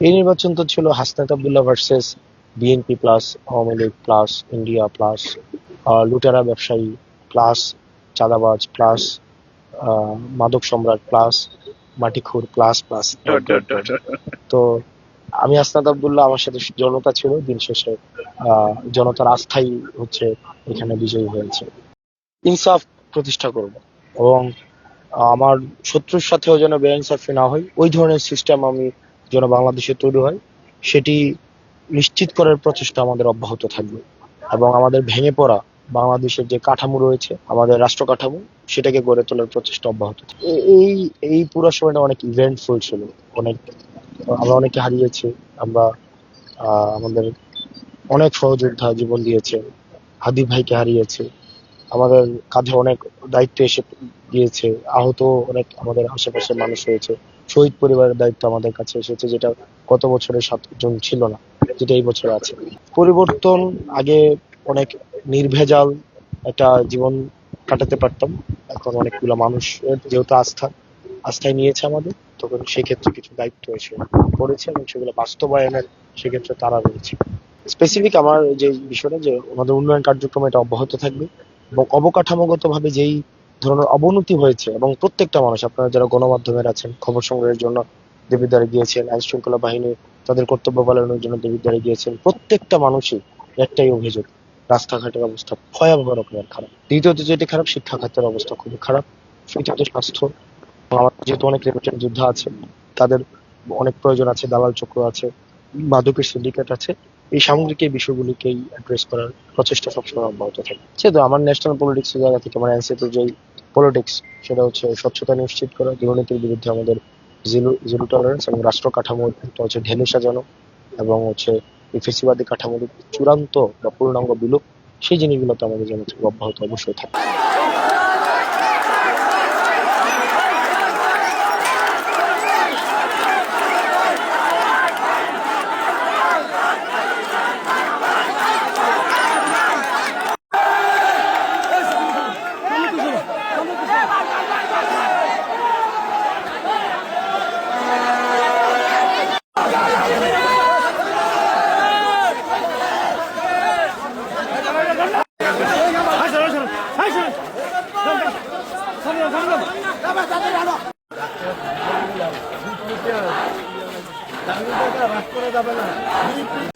এই নির্বাচন তো ছিল Hasnat Abdullah versus BNP plus Awami League plus India plus লুটেরা ব্যবসায়ী প্লাস চাঁদাবাজ প্লাস মাদক সম্রাট প্লাস মাটিখুর plus plus dot dot dot. তো আমি হাসনাত আব্দুল্লাহ, আমার সাথে জনতা ছিল, দিন শেষে জনতার আস্থাই হচ্ছে এখানে বিজয়ী হয়েছে। ইনসাফ প্রতিষ্ঠা করব এবং আমার শত্রুর সাথেও যেন বেইনসাফি না হয়, ওই ধরনের সিস্টেম আমি যেন বাংলাদেশে তৈরি হয় সেটি নিশ্চিত করার প্রচেষ্টা আমাদের অব্যাহত থাকবে। এবং আমাদের ভেঙে পড়া বাংলাদেশের যে কাঠামো রয়েছে, আমাদের রাষ্ট্র কাঠামো, সেটাকে গড়ে তোলার প্রচেষ্টা অব্যাহত থাকবে। এই এই পুরো সময়টা অনেক ইভেন্টফুল ছিল। অনেক আমরা অনেকে হারিয়েছি। আমরা আমাদের অনেক সহযোদ্ধা জীবন দিয়েছে, হাদি ভাইকে হারিয়েছে, আমাদের কাঁধে অনেক দায়িত্ব এসে গিয়েছে, আহত অনেক আমাদের আশেপাশের মানুষ হয়েছে, শহীদ পরিবারের দায়িত্ব আমাদের কাছে এসেছে, যেটা গত বছরে 7 জন ছিল না, যেটা এই বছরে আছে। পরিবর্তন, আগে অনেক নির্ভেজাল একটা জীবন কাটাতে পারতাম, এখন অনেকগুলো মানুষ যেহেতু আস্থায় নিয়েছে আমাদের, তখন সেক্ষেত্রে কিছু দায়িত্ব এসে পড়েছে এবং সেগুলো বাস্তবায়নের সেক্ষেত্রে তারা রয়েছে। স্পেসিফিক আমার যে বিষয়টা, যে আমাদের উন্নয়ন কার্যক্রম এটা অব্যাহত থাকবে এবং অবকাঠামোগত ভাবে যেই ধরনের অবনতি হয়েছে, এবং প্রত্যেকটা মানুষ, আপনারা যারা গণমাধ্যমের আছেন, খবর সংগ্রহের জন্য দেবিদ্বারে গিয়েছেন, আইন শৃঙ্খলা বাহিনী তাদের কর্তব্য পালনের জন্য দেবিদ্বারে গিয়েছেন, প্রত্যেকটা মানুষই একটাই অভিযোগ, রাস্তাঘাটের অবস্থা ভয়াবহ রকমের খারাপ। দ্বিতীয়ত যেটি খারাপ, শিক্ষা খাতের অবস্থা খুবই খারাপ। তৃতীয়ত স্বাস্থ্য, আমার যেহেতু অনেক রেমিটেন্স যোদ্ধা আছে, তাদের অনেক প্রয়োজন আছে, দালাল চক্র আছে, মাদকের সিন্ডিকেট আছে। এই সামগ্রিক এই বিষয়গুলিকেই অ্যাড্রেস করার প্রচেষ্টা সবসময় অব্যাহত থাকে। সেহেতু আমার ন্যাশনাল পলিটিক্সের জায়গা থেকে আমার এনসিপির যে পলিটিক্স, সেটা হচ্ছে স্বচ্ছতা নিশ্চিত করা, দুর্নীতির বিরুদ্ধে আমাদের জিরো টলারেন্স, এবং রাষ্ট্র কাঠামো হচ্ছে ঢেলে সাজানো, এবং হচ্ছে এই ফেসিবাদী কাঠামোর চূড়ান্ত বা পূর্ণাঙ্গ বিলোপ, সেই জিনিসগুলোতে আমাদের যেন অব্যাহত অবশ্যই থাকে। যাবে না।